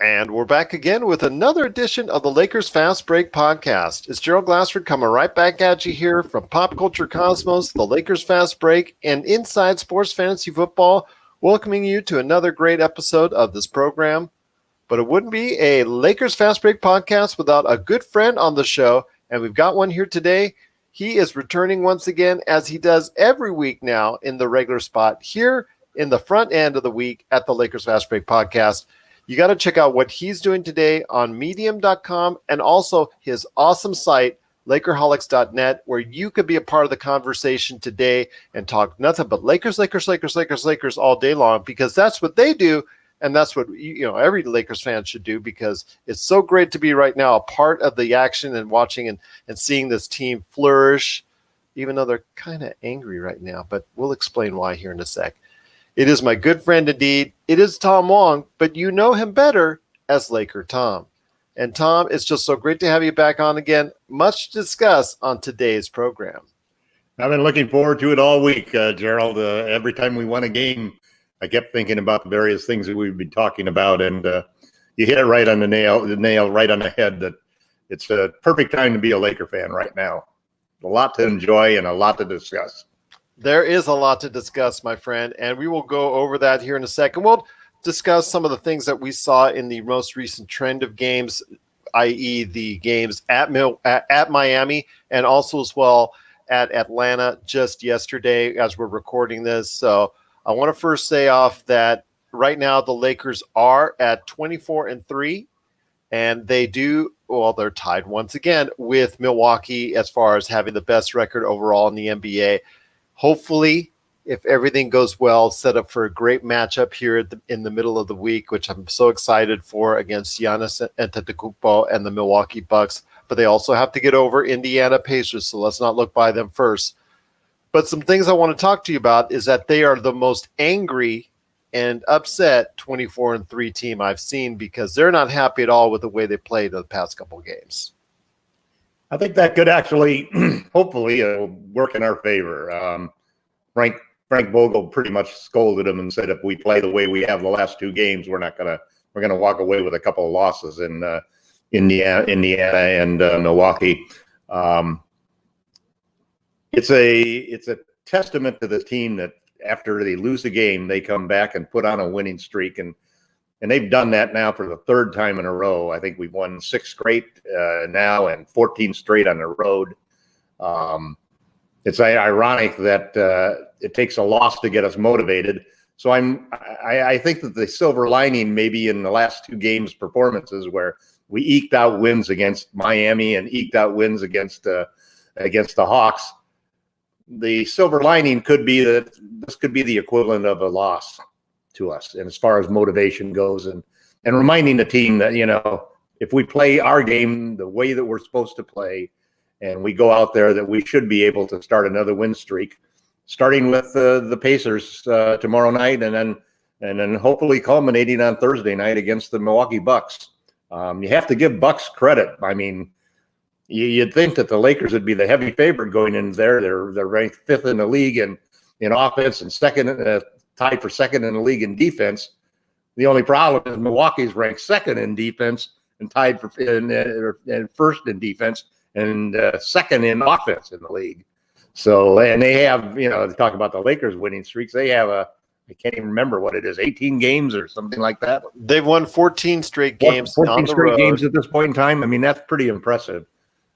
And we're back again with another edition of the Lakers Fast Break podcast. It's Gerald Glassford coming right back at you here from Pop Culture Cosmos, the Lakers Fast Break, and Inside Sports Fantasy Football, welcoming you to another great episode of this program. But it wouldn't be a Lakers Fast Break podcast without a good friend on the show, and we've got one here today. He is returning once again, as he does every week now, in the regular spot here in the front end of the week at the Lakers Fast Break podcast. You got to check out what he's doing today on medium.com and also his awesome site, Lakerholics.net, where you could be a part of the conversation today and talk nothing but Lakers all day long, because that's what they do. And that's what every Lakers fan should do, because it's so great to be right now a part of the action and watching and seeing this team flourish, even though they're kind of angry right now. But we'll explain why here in a sec. It is my good friend indeed. It is Tom Wong, but you know him better as LakerTom. And Tom, it's just so great to have you back on again. Much to discuss on today's program. I've been looking forward to it all week, Gerald. Every time we won a game, I kept thinking about the various things that we've been talking about, and you hit it right on the nail right on the head, that it's a perfect time to be a Laker fan right now. A lot to enjoy and a lot to discuss. There is a lot to discuss, my friend, and we will go over that here in a second. We'll discuss some of the things that we saw in the most recent trend of games, i.e. the games at Miami and also as well at Atlanta just yesterday as we're recording this. So I want to first say off that right now the Lakers are at 24-3, and they're tied once again with Milwaukee as far as having the best record overall in the NBA. Hopefully, if everything goes well, set up for a great matchup here in the middle of the week, which I'm so excited for, against Giannis Antetokounmpo and the Milwaukee Bucks. But they also have to get over Indiana Pacers, so let's not look by them first. But some things I want to talk to you about is that they are the most angry and upset 24-3 team I've seen, because they're not happy at all with the way they played the past couple of games. I think that could actually, hopefully, work in our favor. Frank Vogel pretty much scolded him and said, if we play the way we have the last two games, we're gonna walk away with a couple of losses in Indiana and Milwaukee. It's a testament to the team that after they lose a game, they come back and put on a winning streak, and they've done that now for the third time in a row. I think we've won 6 straight now and 14 straight on the road. It's ironic that it takes a loss to get us motivated. So I think that the silver lining maybe in the last 2 games' performances, where we eked out wins against Miami and eked out wins against the Hawks, the silver lining could be that this could be the equivalent of a loss to us, and as far as motivation goes, and reminding the team that, if we play our game the way that we're supposed to play, and we go out there, that we should be able to start another win streak, starting with the Pacers tomorrow night, and then hopefully culminating on Thursday night against the Milwaukee Bucks. You have to give Bucks credit. I mean, you'd think that the Lakers would be the heavy favorite going in there. They're ranked 5th in the league in offense and second. Tied for 2nd in the league in defense. The only problem is Milwaukee's ranked 2nd in defense and tied for in first in defense and 2nd in offense in the league. So, and they have, to talk about the Lakers winning streaks, they have I can't even remember what it is, 18 games or something like that. They've won 14 straight games. 14 straight games at this point in time. I mean, that's pretty impressive.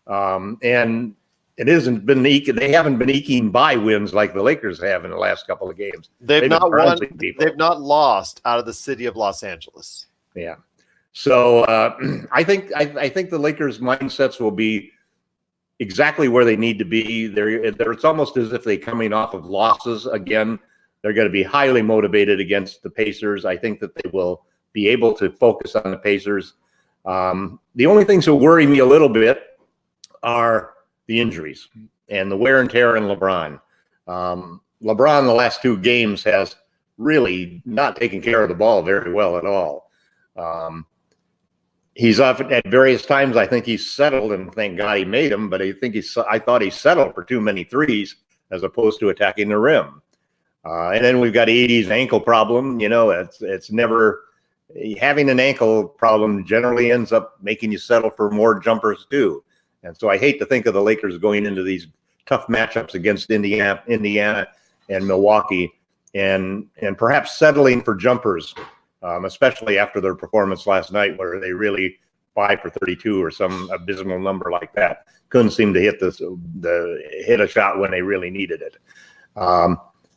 And it hasn't been they haven't been eking by wins like the Lakers have in the last couple of games. They've not won. They've not lost out of the city of Los Angeles. Yeah. So I think the Lakers' mindsets will be exactly where they need to be. It's almost as if they're coming off of losses again. They're going to be highly motivated against the Pacers. I think that they will be able to focus on the Pacers. The only things that worry me a little bit are the injuries and the wear and tear in LeBron. LeBron, the last 2 games, has really not taken care of the ball very well at all. He's often at various times, I think he's settled, and thank God he made them, but I thought he settled for too many threes as opposed to attacking the rim. And then we've got AD's ankle problem. It's never having an ankle problem generally ends up making you settle for more jumpers too. And so I hate to think of the Lakers going into these tough matchups against Indiana and Milwaukee, and perhaps settling for jumpers, especially after their performance last night, where they really 5 for 32 or some abysmal number like that. Couldn't seem to hit hit a shot when they really needed it.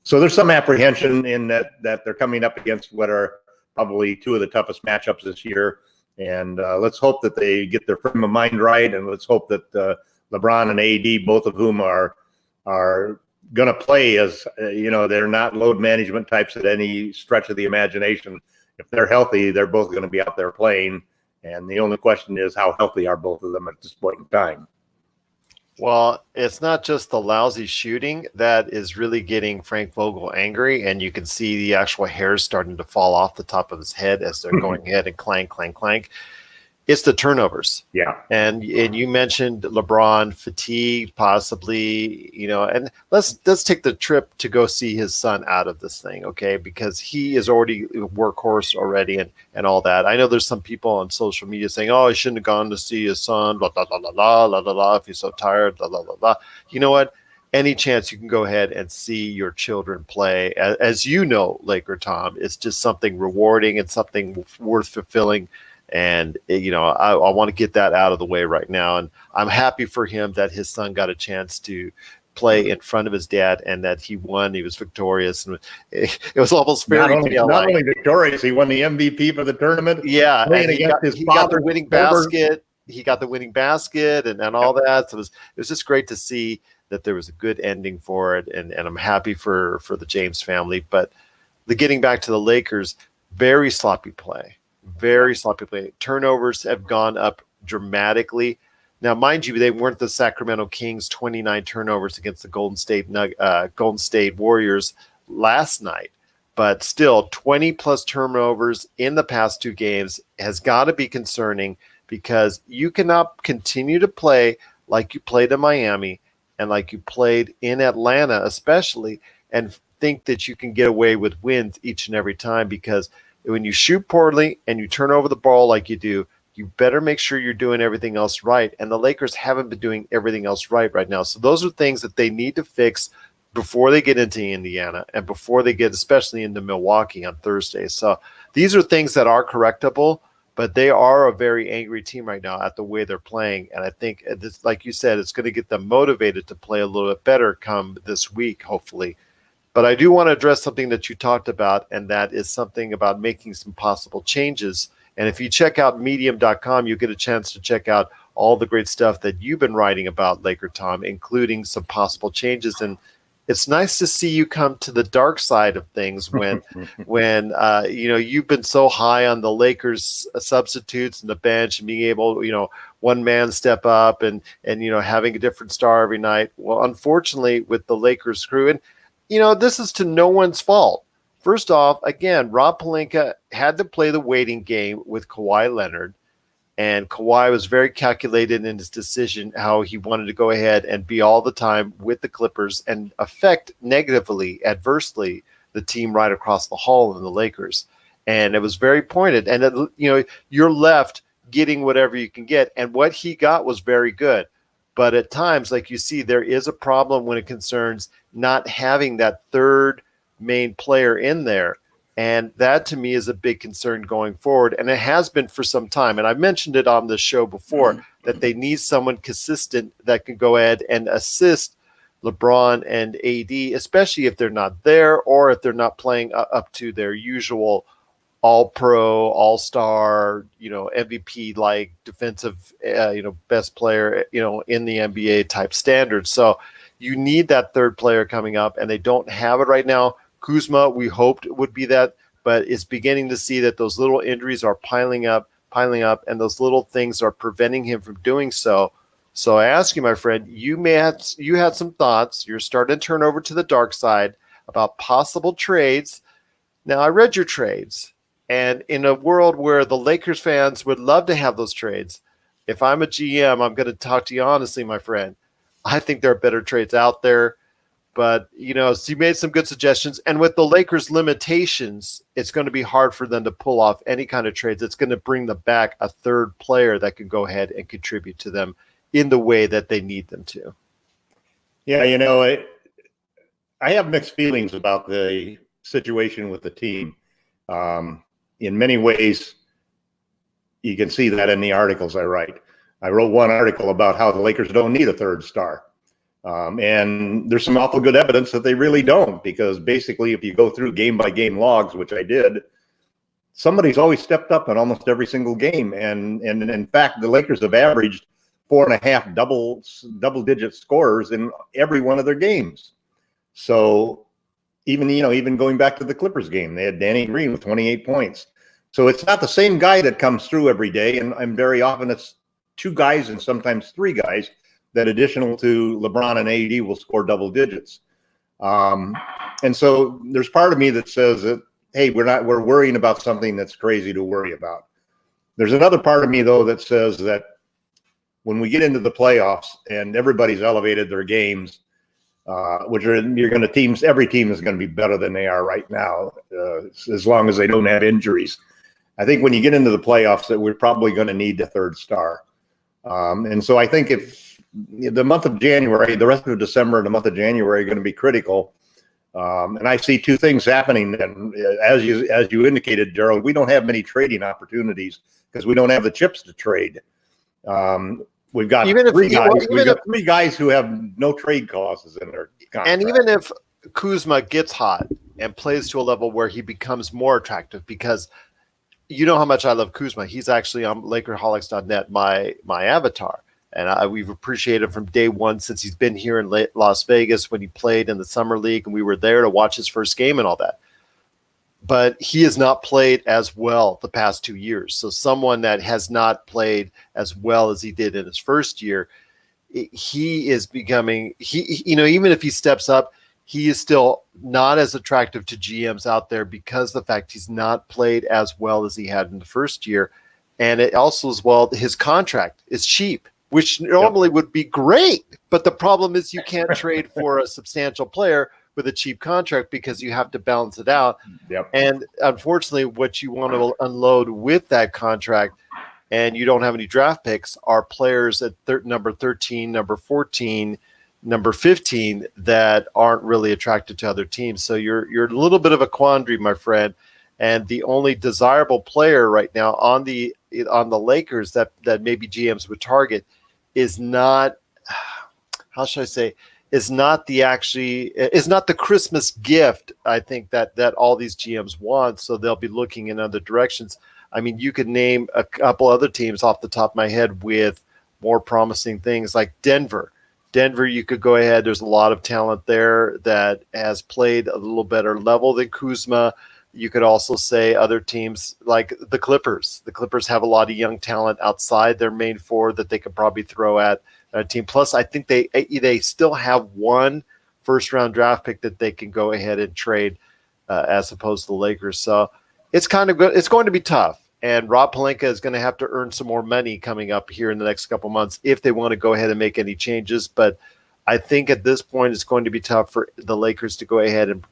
So there's some apprehension in that they're coming up against what are probably two of the toughest matchups this year. And let's hope that they get their frame of mind right. And let's hope that LeBron and AD, both of whom are going to play as, they're not load management types at any stretch of the imagination. If they're healthy, they're both going to be out there playing. And the only question is, how healthy are both of them at this point in time? Well, it's not just the lousy shooting that is really getting Frank Vogel angry, and you can see the actual hairs starting to fall off the top of his head as they're going ahead and clank, clank, clank. It's the turnovers. Yeah. And you mentioned LeBron fatigue, possibly, and let's take the trip to go see his son out of this thing, okay? Because he is already a workhorse already and all that. I know there's some people on social media saying, oh, I shouldn't have gone to see his son, blah, blah, blah, blah, blah, blah, blah, blah, if he's so tired, blah, blah, blah, blah. You know what? Any chance you can go ahead and see your children play, as you know, LakerTom, it's just something rewarding and something worth fulfilling. And, I want to get that out of the way right now. And I'm happy for him that his son got a chance to play in front of his dad and that he won. He was victorious. And it was almost not only victorious, he won the MVP for the tournament. Yeah. And he got the winning basket. He got the winning basket and all that. So it was just great to see that there was a good ending for it. And I'm happy for the James family. But getting back to the Lakers, very sloppy play. Very sloppy play. Turnovers have gone up dramatically. Now, mind you, they weren't the Sacramento Kings 29 turnovers against the Golden State Warriors last night, but still 20 plus turnovers in the past two games has got to be concerning, because you cannot continue to play like you played in Miami and like you played in Atlanta, especially, and think that you can get away with wins each and every time, because when you shoot poorly and you turn over the ball like you do, you better make sure you're doing everything else right. And the Lakers haven't been doing everything else right now. So those are things that they need to fix before they get into Indiana and before they get especially into Milwaukee on Thursday. So these are things that are correctable, but they are a very angry team right now at the way they're playing. And I think, this, like you said, it's going to get them motivated to play a little bit better come this week, hopefully. But I do want to address something that you talked about, and that is something about making some possible changes. And if you check out medium.com, you get a chance to check out all the great stuff that you've been writing about, LakerTom, including some possible changes. And it's nice to see you come to the dark side of things when you've been so high on the Lakers substitutes and the bench and being able, one man step up and having a different star every night. Well, unfortunately, with the Lakers crew, and this is to no one's fault. First off, again, Rob Pelinka had to play the waiting game with Kawhi Leonard, and Kawhi was very calculated in his decision how he wanted to go ahead and be all the time with the Clippers and affect negatively, adversely, the team right across the hall in the Lakers. And it was very pointed. And, you're left getting whatever you can get. And what he got was very good. But at times, like you see, there is a problem when it concerns not having that third main player in there. And that, to me, is a big concern going forward. And it has been for some time. And I mentioned it on the show before, that they need someone consistent that can go ahead and assist LeBron and AD, especially if they're not there or if they're not playing up to their usual all-pro, all-star, MVP-like defensive, best player, in the NBA type standards. So you need that third player coming up, and they don't have it right now. Kuzma, we hoped would be that, but it's beginning to see that those little injuries are piling up, and those little things are preventing him from doing so. So I ask you, my friend, you had some thoughts. You're starting to turn over to the dark side about possible trades. Now, I read your trades. And in a world where the Lakers fans would love to have those trades, if I'm a GM, I'm going to talk to you honestly, my friend. I think there are better trades out there. But, so you made some good suggestions. And with the Lakers' limitations, it's going to be hard for them to pull off any kind of trades. It's going to bring them back a third player that can go ahead and contribute to them in the way that they need them to. Yeah, I have mixed feelings about the situation with the team. In many ways, you can see that in the articles I write. I wrote one article about how the Lakers don't need a third star. And there's some awful good evidence that they really don't, because basically if you go through game by game logs, which I did, somebody's always stepped up in almost every single game. And in fact, the Lakers have averaged 4.5 double digit scorers in every one of their games. So even going back to the Clippers game, they had Danny Green with 28 points. So it's not the same guy that comes through every day. And very often it's two guys and sometimes three guys that, additional to LeBron and AD, will score double digits. And so there's part of me that says that, hey, we're worrying about something that's crazy to worry about. There's another part of me, though, that says that when we get into the playoffs and everybody's elevated their games, every team is going to be better than they are right now, as long as they don't have injuries. I think when you get into the playoffs, that we're probably going to need a third star. And so I think if the month of January, the rest of December and the month of January are going to be critical. And I see two things happening. And as you indicated, Gerald, we don't have many trading opportunities because we don't have the chips to trade. We've got three guys who have no trade clauses in their contract. And even if Kuzma gets hot and plays to a level where he becomes more attractive, because you know how much I love Kuzma. He's actually on LakerHolics.net, my avatar. And we've appreciated him from day one since he's been here in Las Vegas when he played in the Summer League, and we were there to watch his first game and all that. But he has not played as well the past 2 years. So someone that has not played as well as he did in his first year, he is becoming, even if he steps up, he is still not as attractive to GMs out there because of the fact he's not played as well as he had in the first year. And it also, as well, his contract is cheap, which normally would be great. But the problem is you can't trade for a substantial player with a cheap contract because you have to balance it out. Yep. And unfortunately, what you want to unload with that contract, and you don't have any draft picks, are players at number 13, number 14, number 15 that aren't really attracted to other teams. So you're a little bit of a quandary, my friend. And the only desirable player right now on the Lakers that maybe GMs would target is not, how should I say, is not the Christmas gift, I think, that all these GMs want. So they'll be looking in other directions. I mean, you could name a couple other teams off the top of my head with more promising things, like Denver. Denver, you could go ahead. There's a lot of talent there that has played a little better level than Kuzma. You could also say other teams like the Clippers. The Clippers have a lot of young talent outside their main four that they could probably throw at a team. Plus, I think they still have one first-round draft pick that they can go ahead and trade as opposed to the Lakers. So it's kind of good. It's going to be tough. And Rob Pelinka is going to have to earn some more money coming up here in the next couple months if they want to go ahead and make any changes. But I think at this point it's going to be tough for the Lakers to go ahead and,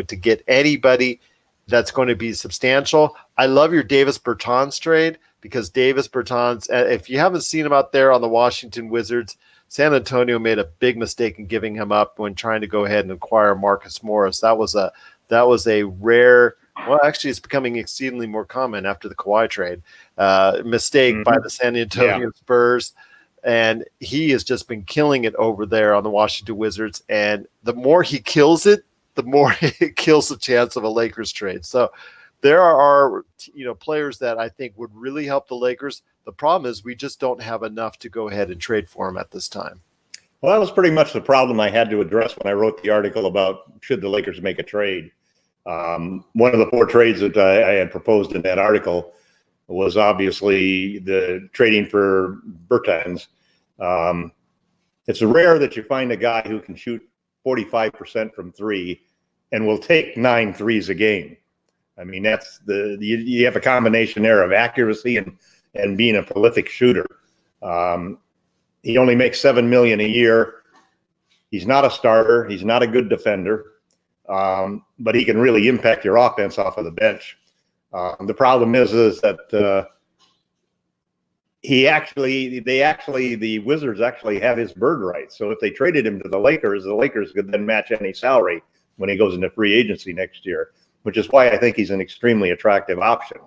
to get anybody that's going to be substantial. I love your Davis Bertans trade, because Davis Bertans, if you haven't seen him out there on the Washington Wizards, San Antonio made a big mistake in giving him up when trying to go ahead and acquire Marcus Morris. That was a rare, well, actually it's becoming exceedingly more common after the Kawhi trade, mistake by the San Antonio Spurs. And he has just been killing it over there on the Washington Wizards. And the more he kills it, the more it kills the chance of a Lakers trade. So there are players that I think would really help the Lakers. The problem is we just don't have enough to go ahead and trade for them at this time. Well, that was pretty much the problem I had to address when I wrote the article about should the Lakers make a trade. One of the four trades that I had proposed in that article was obviously the trading for Bertans. It's rare that you find a guy who can shoot 45% from three and will take 9 threes a game. I mean, that's you have a combination there of accuracy and being a prolific shooter. He only makes $7 million a year. He's not a starter. He's not a good defender, but he can really impact your offense off of the bench. The problem is that the Wizards actually have his bird rights. So if they traded him to the Lakers could then match any salary when he goes into free agency next year, which is why I think he's an extremely attractive option.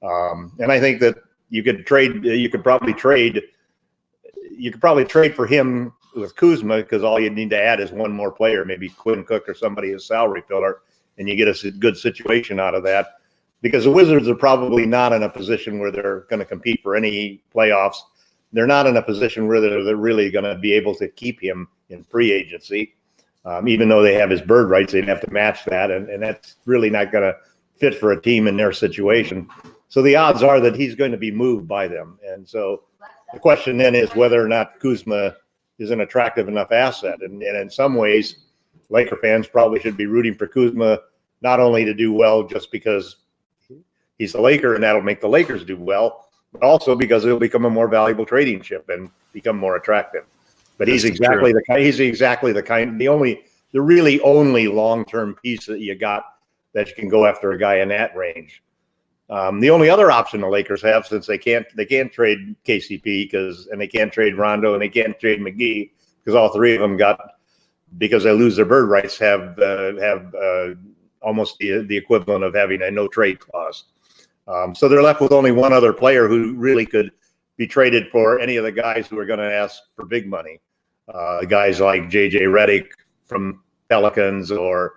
And I think that you could probably trade for him with Kuzma, because all you need to add is one more player, maybe Quinn Cook or somebody as salary filler, and you get a good situation out of that. Because the Wizards are probably not in a position where they're going to compete for any playoffs. They're not in a position where they're really going to be able to keep him in free agency. Even though they have his bird rights, they'd have to match that, and that's really not going to fit for a team in their situation. So the odds are that he's going to be moved by them. And so the question then is whether or not Kuzma is an attractive enough asset. And in some ways, Laker fans probably should be rooting for Kuzma not only to do well just because he's a Laker and that'll make the Lakers do well, but also because it'll become a more valuable trading chip and become more attractive. But the really only long-term piece that you got that you can go after a guy in that range. The only other option the Lakers have, since they can't trade KCP and they can't trade Rondo and they can't trade McGee, because all three of them because they lose their bird rights, have almost the equivalent of having a no trade clause. So they're left with only one other player who really could be traded for any of the guys who are going to ask for big money. Guys like J.J. Redick from Pelicans, or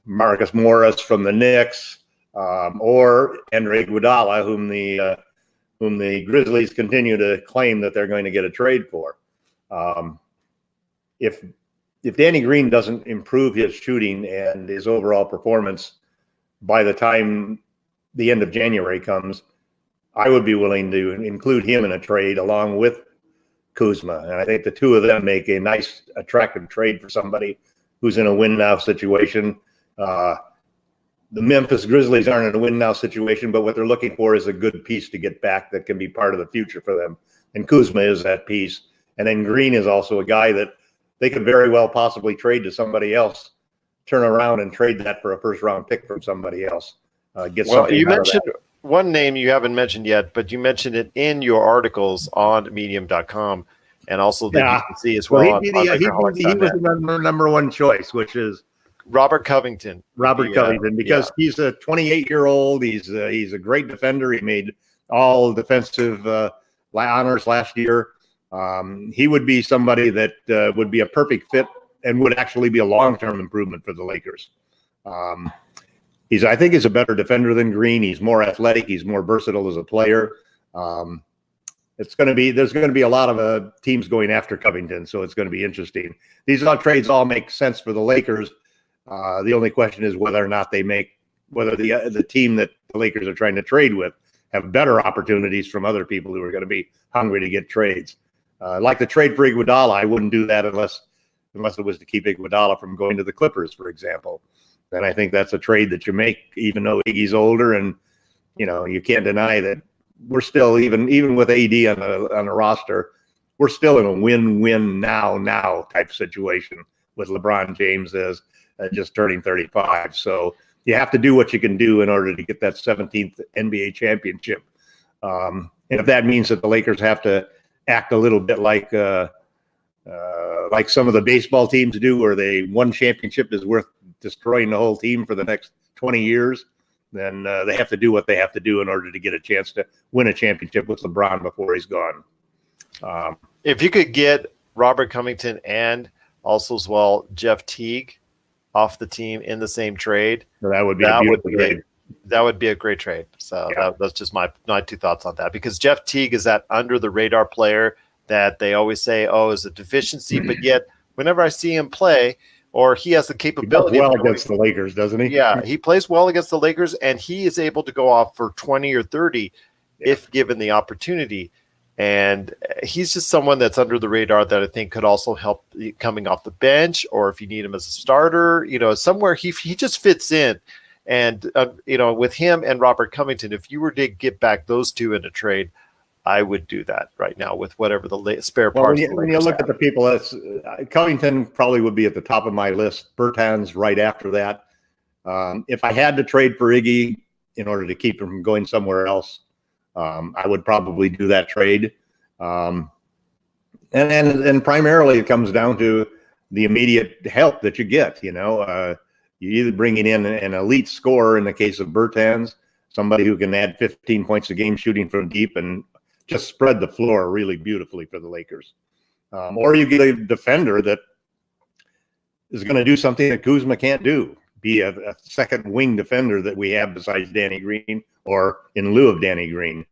Marcus Morris from the Knicks, or Andre Iguodala, whom the Grizzlies continue to claim that they're going to get a trade for. If Danny Green doesn't improve his shooting and his overall performance by the time the end of January comes, I would be willing to include him in a trade along with Kuzma. And I think the two of them make a nice, attractive trade for somebody who's in a win-now situation. The Memphis Grizzlies aren't in a win-now situation, but what they're looking for is a good piece to get back that can be part of the future for them. And Kuzma is that piece. And then Green is also a guy that they could very well possibly trade to somebody else, turn around and trade that for a first-round pick from somebody else. You mentioned one name you haven't mentioned yet, but you mentioned it in your articles on medium.com and also the BBC as well. He was the number one choice, which is Robert Covington. Because he's a 28-year-old. He's a great defender. He made all defensive honors last year. He would be somebody that would be a perfect fit and would actually be a long-term improvement for the Lakers. I think he's a better defender than Green. He's more athletic. He's more versatile as a player. There's going to be a lot of teams going after Covington, so it's going to be interesting. These trades all make sense for the Lakers. The only question is whether or not whether the team that the Lakers are trying to trade with have better opportunities from other people who are going to be hungry to get trades. Like the trade for Iguodala, I wouldn't do that unless it was to keep Iguodala from going to the Clippers, for example. And I think that's a trade that you make, even though Iggy's older, and you can't deny that we're still even with AD on the roster, we're still in a win-win now type situation with LeBron James as just turning 35. So you have to do what you can do in order to get that 17th NBA championship. And if that means that the Lakers have to act a little bit like some of the baseball teams do, where one championship is worth destroying the whole team for the next 20 years, then they have to do what they have to do in order to get a chance to win a championship with LeBron before he's gone. If you could get Robert Covington and also as well Jeff Teague off the team in the same trade, that would be a beautiful trade. That would be a great trade. So that's just my two thoughts on that, because Jeff Teague is that under the radar player that they always say, is a deficiency, but yet whenever I see him play, or he has the capability. He plays well against the Lakers, doesn't he? Yeah, he plays well against the Lakers, and he is able to go off for 20 or 30 if given the opportunity. And he's just someone that's under the radar that I think could also help coming off the bench, or if you need him as a starter, somewhere he just fits in. And, with him and Robert Covington, if you were to get back those two in a trade, I would do that right now with whatever the spare Well, parts when you look at the people, that's Covington probably would be at the top of my list. Bertans right after that. If I had to trade for Iggy in order to keep him from going somewhere else, I would probably do that trade. And primarily it comes down to the immediate help that you get. You're either bringing in an elite scorer in the case of Bertans, somebody who can add 15 points a game shooting from deep and just spread the floor really beautifully for the Lakers. Or you get a defender that is going to do something that Kuzma can't do, be a second wing defender that we have besides Danny Green or in lieu of Danny Green.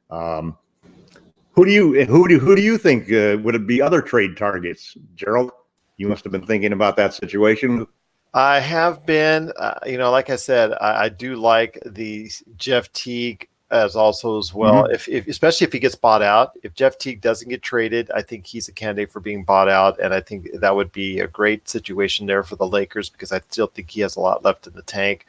Who do you think would be other trade targets, Gerald? You must have been thinking about that situation. I have been, like I said, I do like the Jeff Teague as well. Mm-hmm. If especially if he gets bought out. If Jeff Teague doesn't get traded, I think he's a candidate for being bought out, and I think that would be a great situation there for the Lakers because I still think he has a lot left in the tank.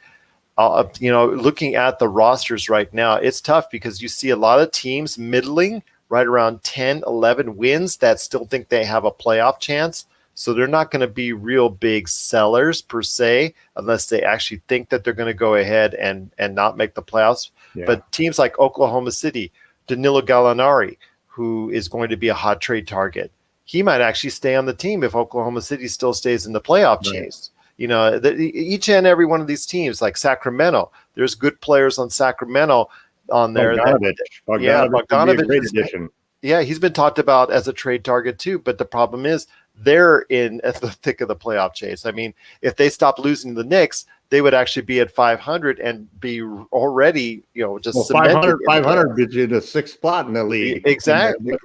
Looking at the rosters right now, it's tough because you see a lot of teams middling right around 10, 11 wins that still think they have a playoff chance. So they're not going to be real big sellers per se, unless they actually think that they're going to go ahead and not make the playoffs. Yeah. But teams like Oklahoma City, Danilo Gallinari, who is going to be a hot trade target, he might actually stay on the team if Oklahoma City still stays in the playoff chase. Each and every one of these teams, like Sacramento, there's good players on Sacramento on there. Bogdanovich. Yeah, he's been talked about as a trade target too, but the problem is they're in at the thick of the playoff chase. I mean, if they stop losing the Knicks, they would actually be at 500 and be already, just 500 gets you to sixth spot in the league. Exactly.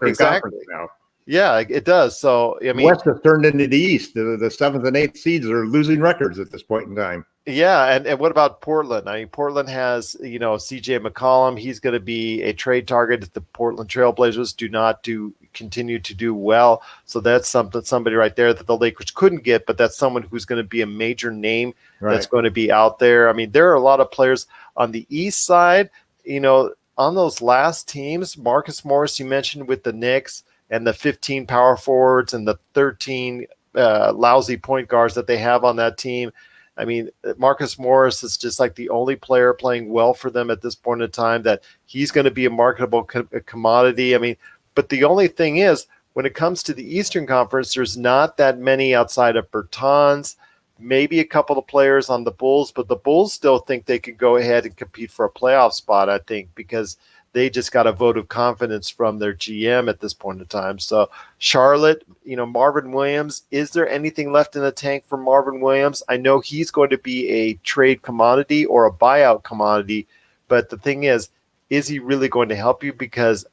Now. Yeah, it does. So, I mean, West has turned into the East. The seventh and eighth seeds are losing records at this point in time. Yeah, and what about Portland? I mean, Portland has, CJ McCollum. He's going to be a trade target if the Portland Trailblazers do not continue to do well. So that's somebody right there that the Lakers couldn't get, but that's someone who's going to be a major name that's going to be out there. I mean, there are a lot of players on the East side, on those last teams. Marcus Morris, you mentioned with the Knicks, and the 15 power forwards and the 13 lousy point guards that they have on that team. I mean, Marcus Morris is just like the only player playing well for them at this point in time that he's going to be a marketable commodity. I mean, but the only thing is, when it comes to the Eastern Conference, there's not that many outside of Bertans, maybe a couple of players on the Bulls, but the Bulls still think they can go ahead and compete for a playoff spot, I think, because they just got a vote of confidence from their GM at this point in time. So Charlotte, Marvin Williams, is there anything left in the tank for Marvin Williams? I know he's going to be a trade commodity or a buyout commodity, but the thing is he really going to help you? Because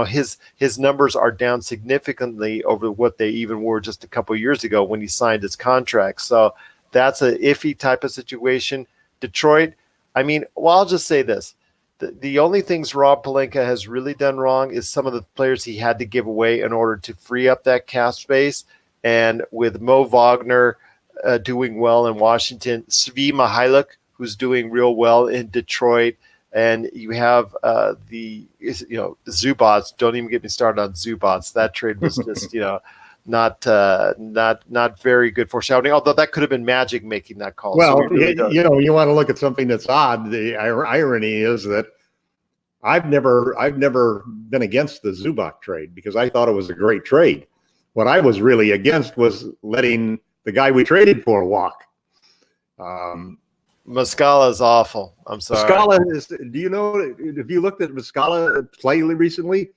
his numbers are down significantly over what they even were just a couple of years ago when he signed his contract. So that's a iffy type of situation. Detroit, I mean, well, I'll just say this. The only things Rob Pelinka has really done wrong is some of the players he had to give away in order to free up that cap space. And with Mo Wagner doing well in Washington, Svi Mykhailiuk, who's doing real well in Detroit, and you have Zubats. Don't even get me started on Zubats. That trade was just not very good foreshadowing. Although that could have been Magic making that call. Well, so you want to look at something that's odd. The irony is that I've never been against the Zubac trade because I thought it was a great trade. What I was really against was letting the guy we traded for walk. Muscala is awful. I'm sorry. Muscala is. Do you know if you looked at Muscala play recently,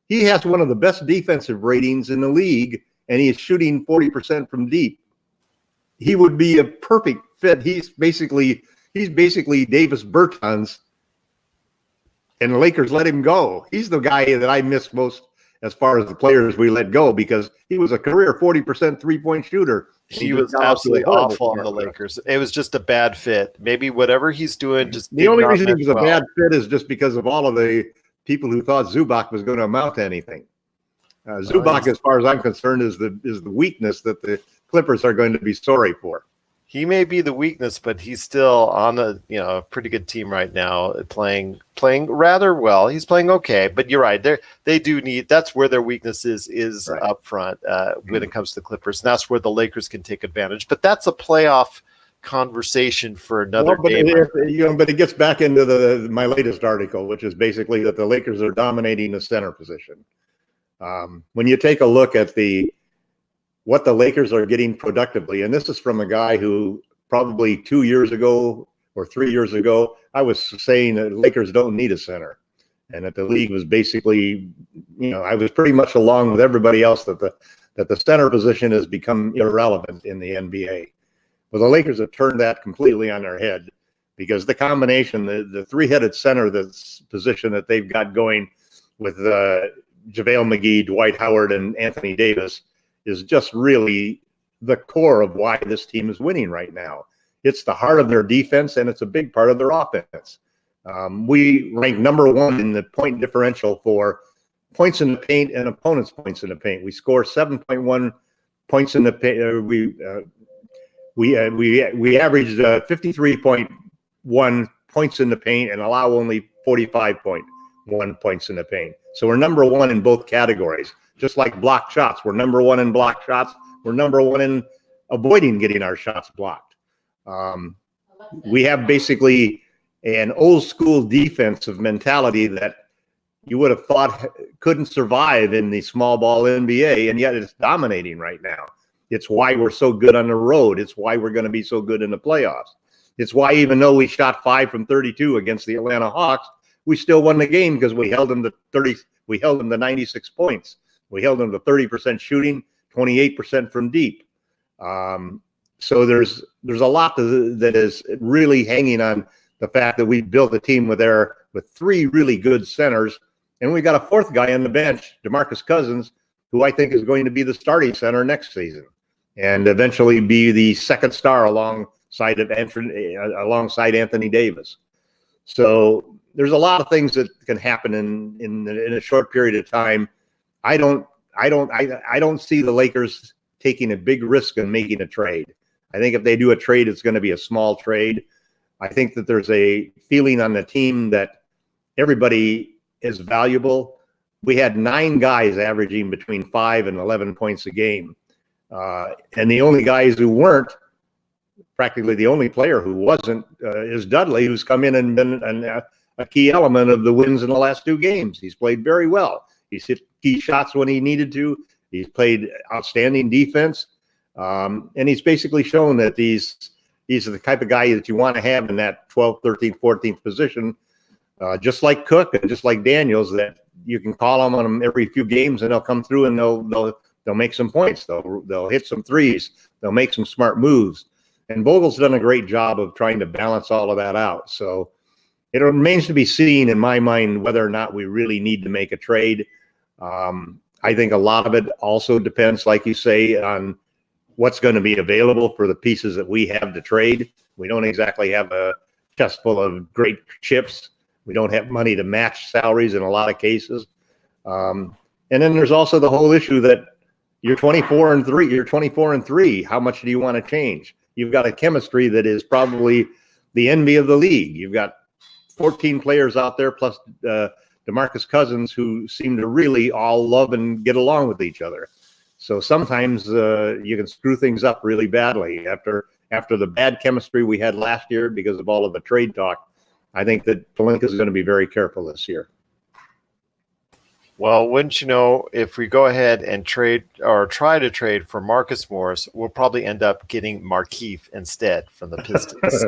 he has one of the best defensive ratings in the league. And he is shooting 40% from deep. He would be a perfect fit. He's basically Davis Bertans, and the Lakers let him go. He's the guy that I miss most as far as the players we let go because he was a career 40% three-point shooter. He was absolutely awful on the Lakers. It was just a bad fit. Maybe whatever he's doing, just the only reason he was a bad fit is just because of all of the people who thought Zubac was going to amount to anything. Zubac, as far as I'm concerned, is the weakness that the Clippers are going to be sorry for. He may be the weakness, but he's still on a pretty good team right now, playing rather well. He's playing okay, but you're right. They do need, that's where their weakness is Right. up front when it comes to the Clippers. And that's where the Lakers can take advantage. But that's a playoff conversation for another day. But it gets back into my latest article, which is basically that the Lakers are dominating the center position. When you take a look at what the Lakers are getting productively, and this is from a guy who probably 2 years ago or 3 years ago, I was saying that Lakers don't need a center, and that the league was basically, I was pretty much along with everybody else that the center position has become irrelevant in the NBA. Well, the Lakers have turned that completely on their head, because the combination, the three-headed center, this position that they've got going with JaVale McGee, Dwight Howard, and Anthony Davis, is just really the core of why this team is winning right now. It's the heart of their defense, and it's a big part of their offense. We rank number one in the point differential for points in the paint and opponents' points in the paint. We score 7.1 points in the paint. We averaged 53.1 points in the paint and allow only 45.1 points in the paint. So we're number one in both categories. Just like blocked shots, we're number one in blocked shots. We're number one in avoiding getting our shots blocked. We have basically an old school defensive mentality that you would have thought couldn't survive in the small ball NBA, and yet it's dominating right now. It's why we're so good on the road. It's why we're going to be so good in the playoffs. It's why, even though we shot 5 from 32 against the Atlanta Hawks, we still won the game, because we held them to 30. We held them to 96 points. We held them to 30% shooting, 28% from deep. So there's a lot that is really hanging on the fact that we built a team with three really good centers, and we got a fourth guy on the bench, DeMarcus Cousins, who I think is going to be the starting center next season, and eventually be the second star alongside Anthony Davis. So there's a lot of things that can happen in a short period of time. I don't see the Lakers taking a big risk in making a trade. I think if they do a trade, it's going to be a small trade. I think that there's a feeling on the team that everybody is valuable. We had 9 guys averaging between 5 and 11 points a game. And the only guys who weren't, practically the only player who wasn't, is Dudley, who's come in and been a key element of the wins in the last 2 games. He's played very well. He's hit key shots when he needed to. He's played outstanding defense. And he's basically shown that these are the type of guy that you want to have in that 12th, 13th, 14th position, just like Cook and just like Daniels, that you can call them on them every few games and they'll come through and they'll make some points. They'll hit some threes. They'll make some smart moves. And Vogel's done a great job of trying to balance all of that out. So it remains to be seen in my mind whether or not we really need to make a trade. I think a lot of it also depends, like you say, on what's going to be available for the pieces that we have to trade. We don't exactly have a chest full of great chips. We don't have money to match salaries in a lot of cases. And then there's also the whole issue that you're 24-3. You're 24-3. How much do you want to change? You've got a chemistry that is probably the envy of the league. You've got 14 players out there plus DeMarcus Cousins who seem to really all love and get along with each other. So sometimes you can screw things up really badly. After the bad chemistry we had last year because of all of the trade talk, I think that Pelinka is going to be very careful this year. Well, wouldn't you know, if we go ahead and trade or try to trade for Marcus Morris, we'll probably end up getting Markieff instead from the Pistons.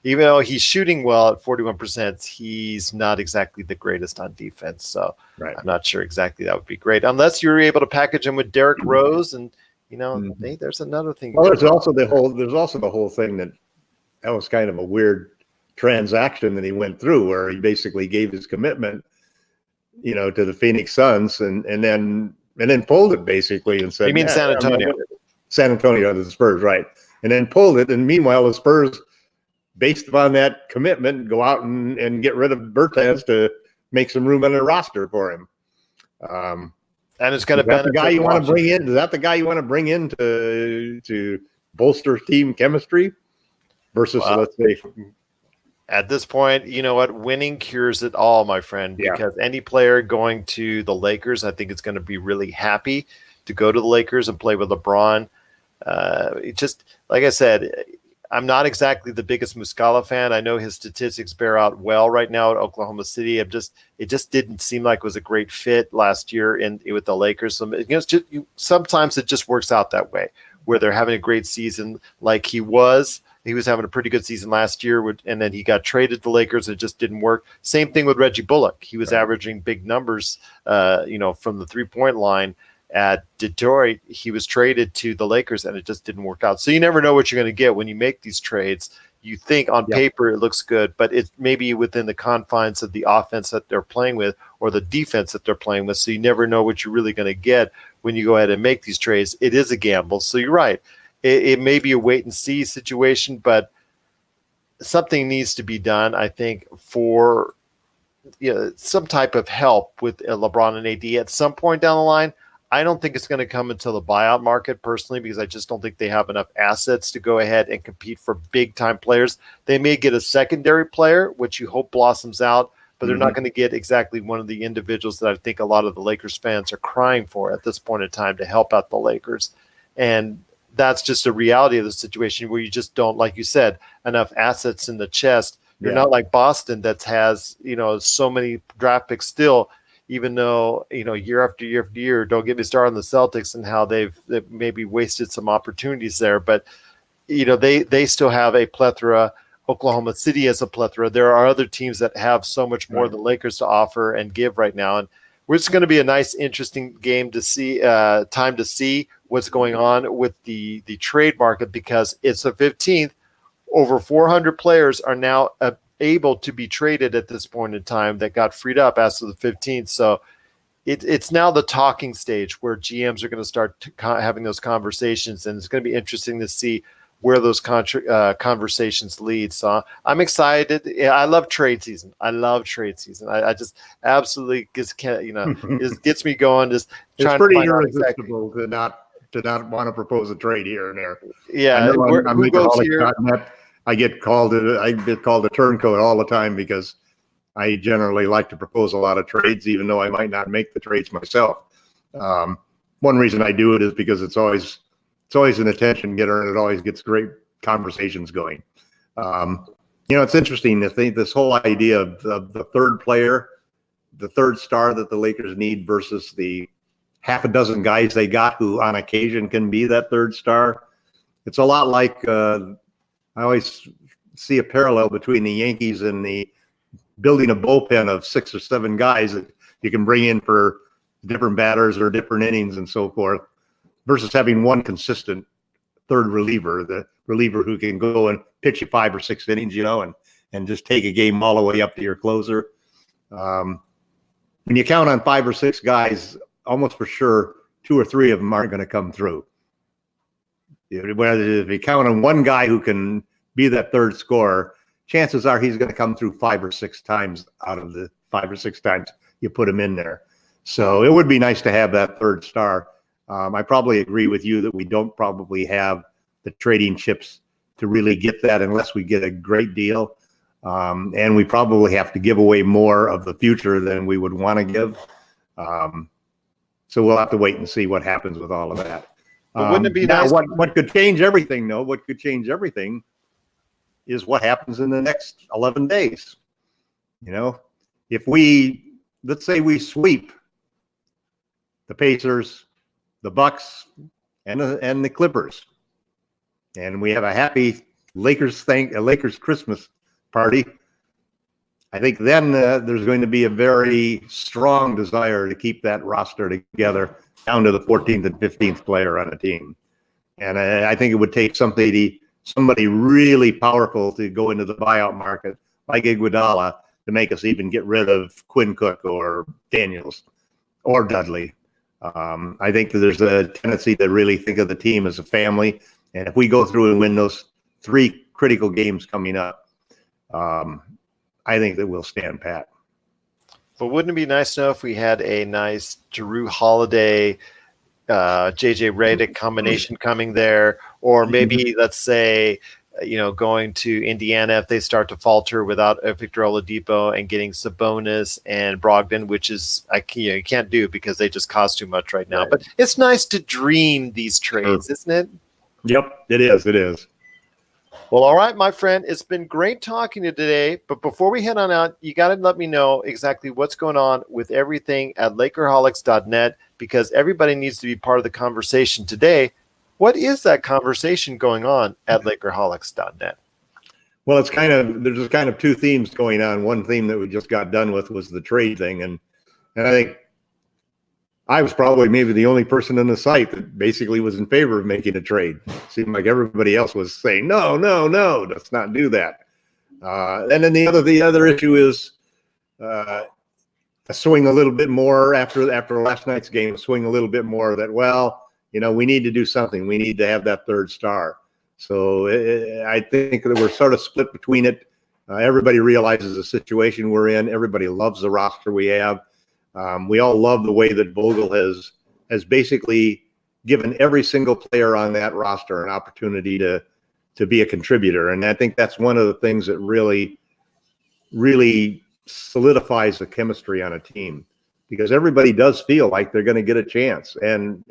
Even though he's shooting well at 41%, he's not exactly the greatest on defense. So right. I'm not sure exactly that would be great unless you're able to package him with Derrick Rose. And, hey, there's another thing. Well, there's also the whole thing that was kind of a weird transaction that he went through where he basically gave his commitment, to the Phoenix Suns and then pulled it basically and said, you mean San Antonio? San Antonio, the Spurs, right. And then pulled it. And meanwhile, the Spurs, based upon that commitment, go out and get rid of Bertans to make some room on their roster for him. And it's going to benefit the guy you want to bring in. Is that the guy you want to bring in to bolster team chemistry versus, let's say, at this point, you know what? Winning cures it all, my friend, because any player going to the Lakers, I think it's going to be really happy to go to the Lakers and play with LeBron. It just, like I said, I'm not exactly the biggest Muscala fan. I know his statistics bear out well right now at Oklahoma City. It just didn't seem like it was a great fit last year with the Lakers. So, sometimes it just works out that way, where they're having a great season like he was. He was having a pretty good season last year, and then he got traded to the Lakers, and it just didn't work. Same thing with Reggie Bullock. He was averaging big numbers, from the three-point line at Detroit. He was traded to the Lakers, and it just didn't work out. So you never know what you're going to get when you make these trades. You think on paper it looks good, but it's maybe within the confines of the offense that they're playing with or the defense that they're playing with. So you never know what you're really going to get when you go ahead and make these trades. It is a gamble. So you're right. It may be a wait and see situation, but something needs to be done, I think, for some type of help with LeBron and AD at some point down the line. I don't think it's going to come until the buyout market personally, because I just don't think they have enough assets to go ahead and compete for big time players. They may get a secondary player, which you hope blossoms out, but they're not going to get exactly one of the individuals that I think a lot of the Lakers fans are crying for at this point in time to help out the Lakers. And that's just a reality of the situation where you just don't, like you said, enough assets in the chest. You're not like Boston that has, so many draft picks still, even though, year after year after year. Don't get me started on the Celtics and how they've maybe wasted some opportunities there. But, they still have a plethora. Oklahoma City has a plethora. There are other teams that have so much more than Lakers to offer and give right now. And it's going to be a nice, interesting game to see, time to see what's going on with the trade market, because it's the 15th. Over 400 players are now able to be traded at this point in time that got freed up as of the 15th. So it's now the talking stage where GMs are going to start having those conversations, and it's going to be interesting to see where those conversations lead. So I'm excited. I love trade season. I just absolutely it gets me going. Just it's trying pretty to find irresistible to not want to propose a trade here and there. Yeah, who goes here? I get called a turncoat all the time because I generally like to propose a lot of trades, even though I might not make the trades myself. One reason I do it is because it's always an attention getter, and it always gets great conversations going. It's interesting to think this whole idea of the third player, the third star that the Lakers need versus the half a dozen guys they got who on occasion can be that third star. It's a lot like I always see a parallel between the Yankees and the building a bullpen of 6 or 7 guys that you can bring in for different batters or different innings and so forth, versus having one consistent third reliever, the reliever who can go and pitch you 5 or 6 innings, and just take a game all the way up to your closer. When you count on 5 or 6 guys, almost for sure 2 or 3 of them aren't going to come through. Whether if you count on one guy who can be that third scorer, chances are he's going to come through 5 or 6 times out of the 5 or 6 times you put him in there. So it would be nice to have that third star. I probably agree with you that we don't probably have the trading chips to really get that unless we get a great deal. And we probably have to give away more of the future than we would want to give. So we'll have to wait and see what happens with all of that. But wouldn't it be nice? What could change everything, though? What could change everything is what happens in the next 11 days. If let's say we sweep the Pacers, the Bucks, and the Clippers, and we have a happy Lakers Christmas party, I think then there's going to be a very strong desire to keep that roster together down to the 14th and 15th player on a team. And I think it would take somebody really powerful to go into the buyout market like Iguodala to make us even get rid of Quinn Cook or Daniels or Dudley. I think that there's a tendency to really think of the team as a family. And if we go through and win those 3 critical games coming up, I think that we'll stand pat. But wouldn't it be nice to know if we had a nice Jrue Holiday JJ Redick combination coming there, or maybe let's say, going to Indiana if they start to falter without Victor Oladipo and getting Sabonis and Brogdon, which is you can't do because they just cost too much right now. Right. But it's nice to dream these trades, isn't it? Yep, it is. It is. Well, all right, my friend. It's been great talking to you today. But before we head on out, you got to let me know exactly what's going on with everything at Lakerholics.net, because everybody needs to be part of the conversation today. What is that conversation going on at Lakerholics.net? Well, there's just kind of two themes going on. One theme that we just got done with was the trade thing, and I think I was probably maybe the only person on the site that basically was in favor of making a trade. It seemed like everybody else was saying, no, let's not do that. And then the other issue is swing a little bit more after last night's game, swing a little bit more that, we need to do something. We need to have that third star. So I think that we're sort of split between it. Everybody realizes the situation we're in. Everybody loves the roster we have. We all love the way that Vogel has basically given every single player on that roster an opportunity to be a contributor. And I think that's one of the things that really, really solidifies the chemistry on a team, because everybody does feel like they're going to get a chance. And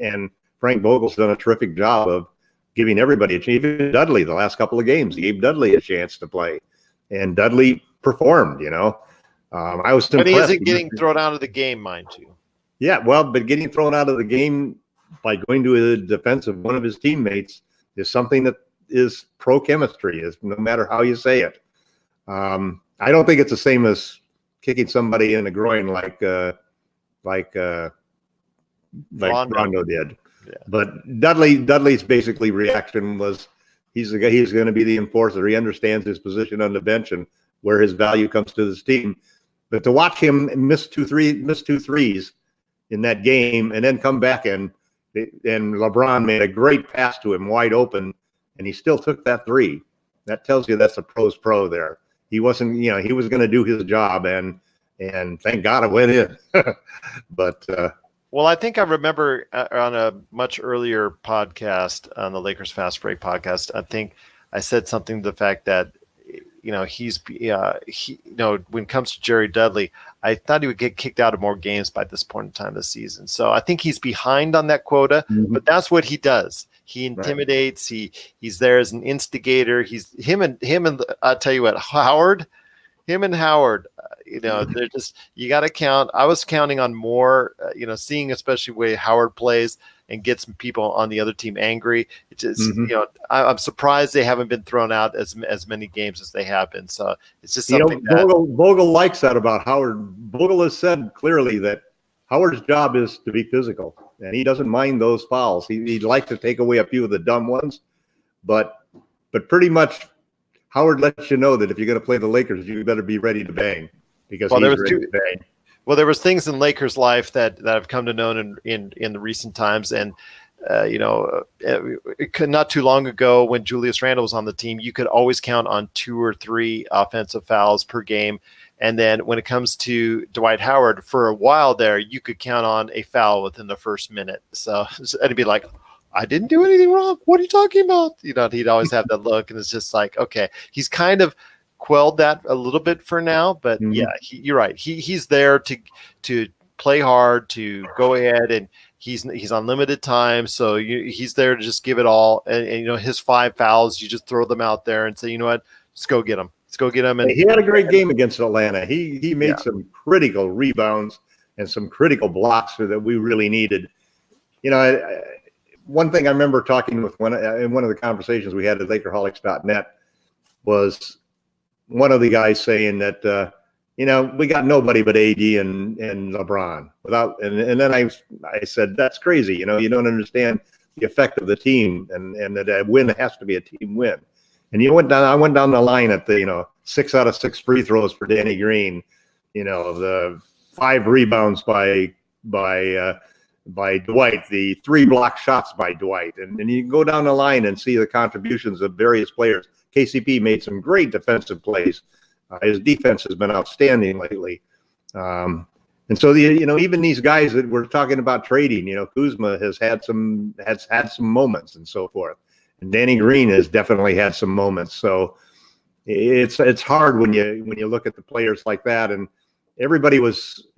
Frank Vogel's done a terrific job of giving everybody a chance. Even Dudley, the last couple of games, he gave Dudley a chance to play, and Dudley performed, I was impressed. But he isn't getting thrown out of the game, mind you. Yeah, well, but getting thrown out of the game by going to the defense of one of his teammates is something that is pro chemistry, is no matter how you say it. I don't think it's the same as kicking somebody in the groin like Rondo did. Yeah. But Dudley's basically reaction was he's the guy. He's going to be the enforcer. He understands his position on the bench and where his value comes to this team. But to watch him miss two threes in that game, and then come back and LeBron made a great pass to him wide open, and he still took that three. That tells you that's a pro's pro there. He wasn't, he was going to do his job, and thank God it went in. But well, I think I remember on a much earlier podcast, on the Lakers Fast Break podcast, I think I said something to the fact that when it comes to Jerry Dudley, I thought he would get kicked out of more games by this point in time this season. So I think he's behind on that quota, but that's what he does. He intimidates. Right. He's there as an instigator. He's him and I'll tell you what, Howard, they're just, you got to count. I was counting on more, seeing especially the way Howard plays and gets some people on the other team angry. It just, I'm surprised they haven't been thrown out as many games as they have been. So it's just something Vogel likes that about Howard. Vogel has said clearly that Howard's job is to be physical, and he doesn't mind those fouls. He'd like to take away a few of the dumb ones, but pretty much Howard lets you know that if you're going to play the Lakers, you better be ready to bang, because he's ready to bang. Well, there was things in Lakers life that I've come to know in the recent times, and not too long ago when Julius Randle was on the team, you could always count on 2 or 3 offensive fouls per game. And then when it comes to Dwight Howard, for a while there, you could count on a foul within the first minute. So it'd be like, I didn't do anything wrong. What are you talking about? He'd always have that look, and it's just like, okay, he's kind of quelled that a little bit for now, but yeah, you're right. He's there to play hard, to go ahead, and he's on limited time, so he's there to just give it all. And his 5 fouls, you just throw them out there and say, you know what, just go get them. Let's go get them. And he had a great game against Atlanta. He made some critical rebounds and some critical blocks that we really needed. One thing I remember talking with in one of the conversations we had at Lakerholics.net was one of the guys saying that we got nobody but AD and LeBron and then I said, that's crazy. You don't understand the effect of the team, and that a win has to be a team win. And I went down the line at the 6 out of 6 free throws for Danny Green, the 5 rebounds by Dwight, the 3 block shots by Dwight, and you can go down the line and see the contributions of various players. KCP made some great defensive plays. His defense has been outstanding lately. And And so even these guys that we're talking about trading, Kuzma has had some moments and so forth, and Danny Green has definitely had some moments. So it's hard when you look at the players like that, and everybody was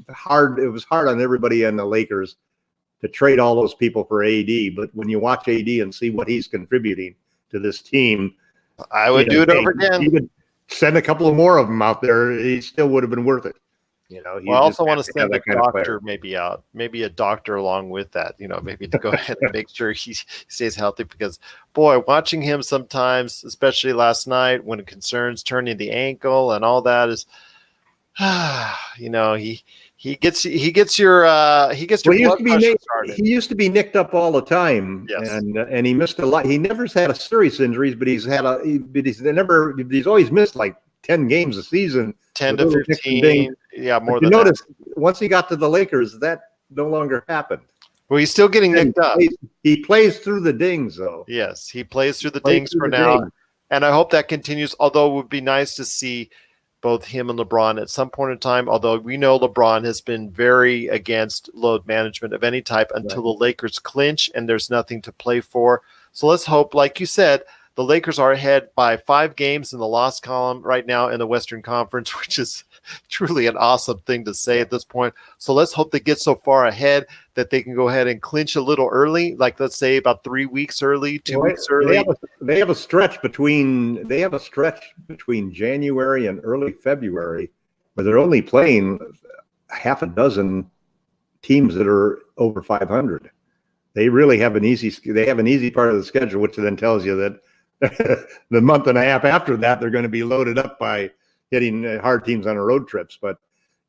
hard. It was hard on everybody in the Lakers to trade all those people for AD. But when you watch AD and see what he's contributing to this team, I would do it over again. You would send a couple of more of them out there. He still would have been worth it. Well, I also want to send a doctor maybe out, maybe a doctor along with that, maybe to go ahead and make sure he stays healthy, because boy, watching him sometimes, especially last night when it concerns turning the ankle and all that is, he gets your blood pressure started. He used to be nicked up all the time. Yes. And he missed a lot. He never had a serious injuries, but he's always missed like 10 games a season. 10 to 15. Yeah, more than that. Notice once he got to the Lakers, that no longer happened. Well, he's still getting nicked up. He plays through the dings, though. Yes, he plays through the dings for now. And I hope that continues, although it would be nice to see both him and LeBron at some point in time, although we know LeBron has been very against load management of any type until the Lakers clinch and there's nothing to play for. So let's hope, like you said, the Lakers are ahead by 5 games in the loss column right now in the Western Conference, which is truly an awesome thing to say at this point. So let's hope they get so far ahead that they can go ahead and clinch a little early, like let's say about 3 weeks early, 2 weeks early. They have a stretch between January and early February where they're only playing half a dozen teams that are over 500. They really have an easy part of the schedule, which then tells you that the month and a half after that, they're going to be loaded up by hitting hard teams on the road trips. But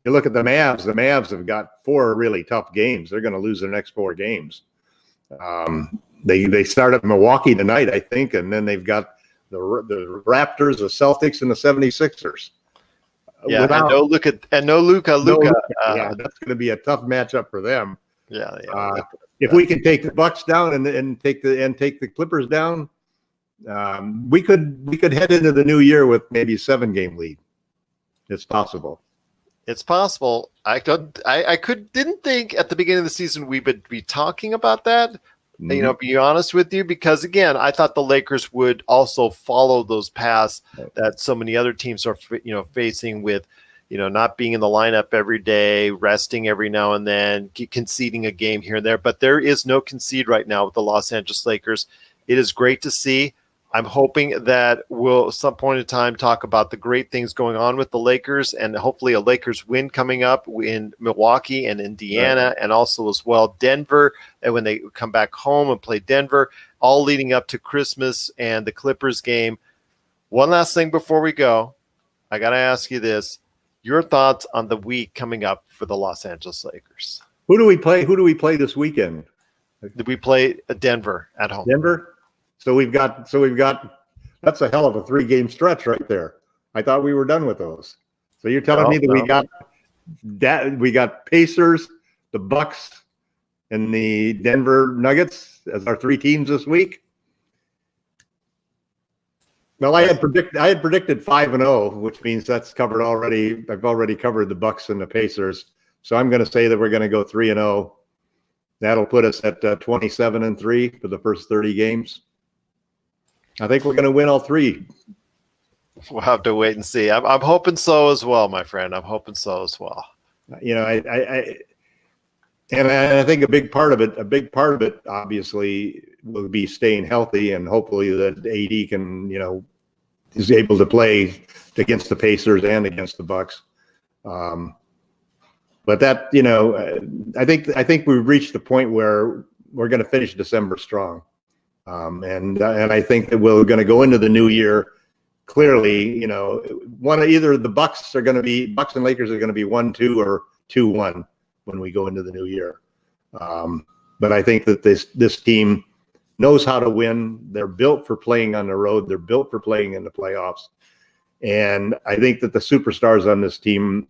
you look at the Mavs. The Mavs have got 4 really tough games. They're going to lose their next 4 games. They start at Milwaukee tonight, I think, and then they've got the Raptors, the Celtics, and the 76ers. Yeah, no Luka. Yeah, that's going to be a tough matchup for them. Yeah. If we can take the Bucks down and take the Clippers down, we could head into the new year with maybe a 7-game lead. It's possible. It's possible. Didn't think at the beginning of the season we would be talking about that. Mm-hmm. Be honest with you, because again, I thought the Lakers would also follow those paths that so many other teams are, facing with, not being in the lineup every day, resting every now and then, conceding a game here and there. But there is no concede right now with the Los Angeles Lakers. It is great to see. I'm hoping that we'll at some point in time talk about the great things going on with the Lakers, and hopefully a Lakers win coming up in Milwaukee and Indiana, and also as well Denver, and when they come back home and play Denver, all leading up to Christmas and the Clippers game. One last thing before we go, I got to ask you this. Your thoughts on the week coming up for the Los Angeles Lakers? Who do we play this weekend? We play Denver at home. Denver? So we've got that's a hell of a 3-game stretch right there. I thought we were done with those. So you're telling me that we got Pacers, the Bucks, and the Denver Nuggets as our 3 teams this week? Well, I had predicted 5-0, which means that's covered already. I've already covered the Bucks and the Pacers. So I'm going to say that we're going to go 3-0. That'll put us at 27-3 for the first 30 games. I think we're going to win all 3. We'll have to wait and see. I'm hoping so as well, my friend. I'm hoping so as well. I think a big part of it, obviously, will be staying healthy, and hopefully that AD can, is able to play against the Pacers and against the Bucks. But that, I think we've reached the point where we're going to finish December strong. And I think that we're going to go into the new year clearly, either the Bucks and Lakers are going to be 1-2 or 2-1 when we go into the new year. But I think that this team knows how to win. They're built for playing on the road. They're built for playing in the playoffs. And I think that the superstars on this team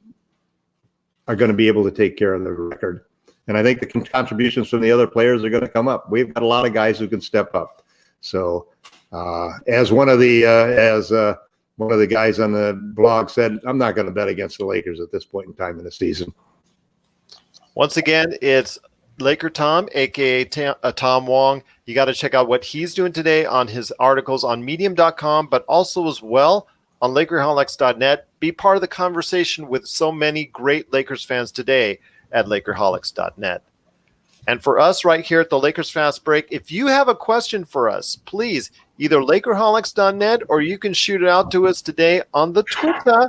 are going to be able to take care of the record. And I think the contributions from the other players are going to come up. We've got a lot of guys who can step up. So as one of the one of the guys on the blog said, I'm not going to bet against the Lakers at this point in time in the season. Once again, it's LakerTom, aka Tom Wong. You got to check out what he's doing today on his articles on medium.com, but also as well on Lakerholics.net. Be part of the conversation with so many great Lakers fans today at Lakerholics.net. And for us right here at the Lakers Fast Break, if you have a question for us, please either Lakerholics.net or you can shoot it out to us today on the Twitter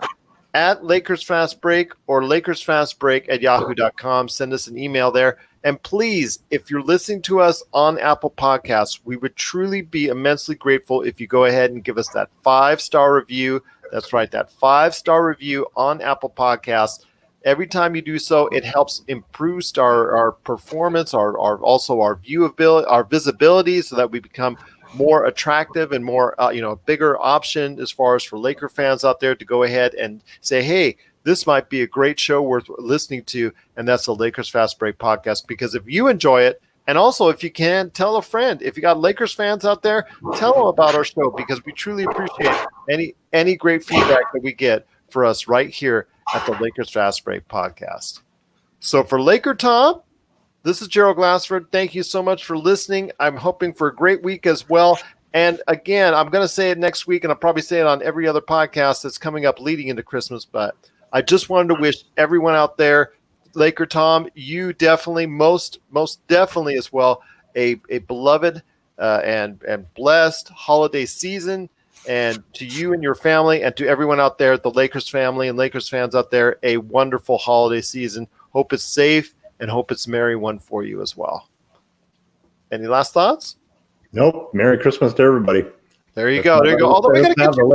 at Lakers Fast Break or LakersFastBreak@yahoo.com. Send us an email there. And please, if you're listening to us on Apple Podcasts, we would truly be immensely grateful if you go ahead and give us that 5-star review. That's right, that 5-star review on Apple Podcasts. Every time you do so, it helps improve our performance, our viewability, our visibility, so that we become more attractive and more, a bigger option as far as for Laker fans out there to go ahead and say, hey, this might be a great show worth listening to, and that's the Lakers Fast Break podcast. Because if you enjoy it, and also if you can, tell a friend. If you got Lakers fans out there, tell them about our show, because we truly appreciate any great feedback that we get for us right here at the Lakers Fast Break podcast. So for LakerTom, this is Gerald Glassford. Thank you so much for listening. I'm hoping for a great week as well. And again, I'm going to say it next week, and I'll probably say it on every other podcast that's coming up leading into Christmas. But I just wanted to wish everyone out there, LakerTom, you definitely, most definitely as well, a beloved and blessed holiday season. And to you and your family, and to everyone out there, the Lakers family and Lakers fans out there, a wonderful holiday season. Hope it's safe, and hope it's a merry one for you as well. Any last thoughts? Nope. Merry Christmas to everybody. There you go. There you go. Although we got to get you.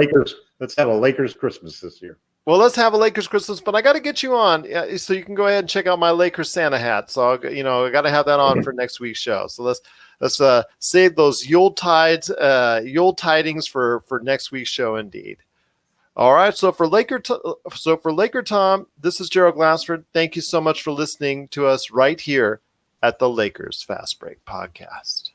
Let's have a Lakers Christmas this year. Well, let's have a Lakers Christmas, but I got to get you on so you can go ahead and check out my Lakers Santa hat. So I got to have that on for next week's show. So let's save those Yule tidings for next week's show, indeed. All right. So for LakerTom, this is Gerald Glassford. Thank you so much for listening to us right here at the Lakers Fast Break podcast.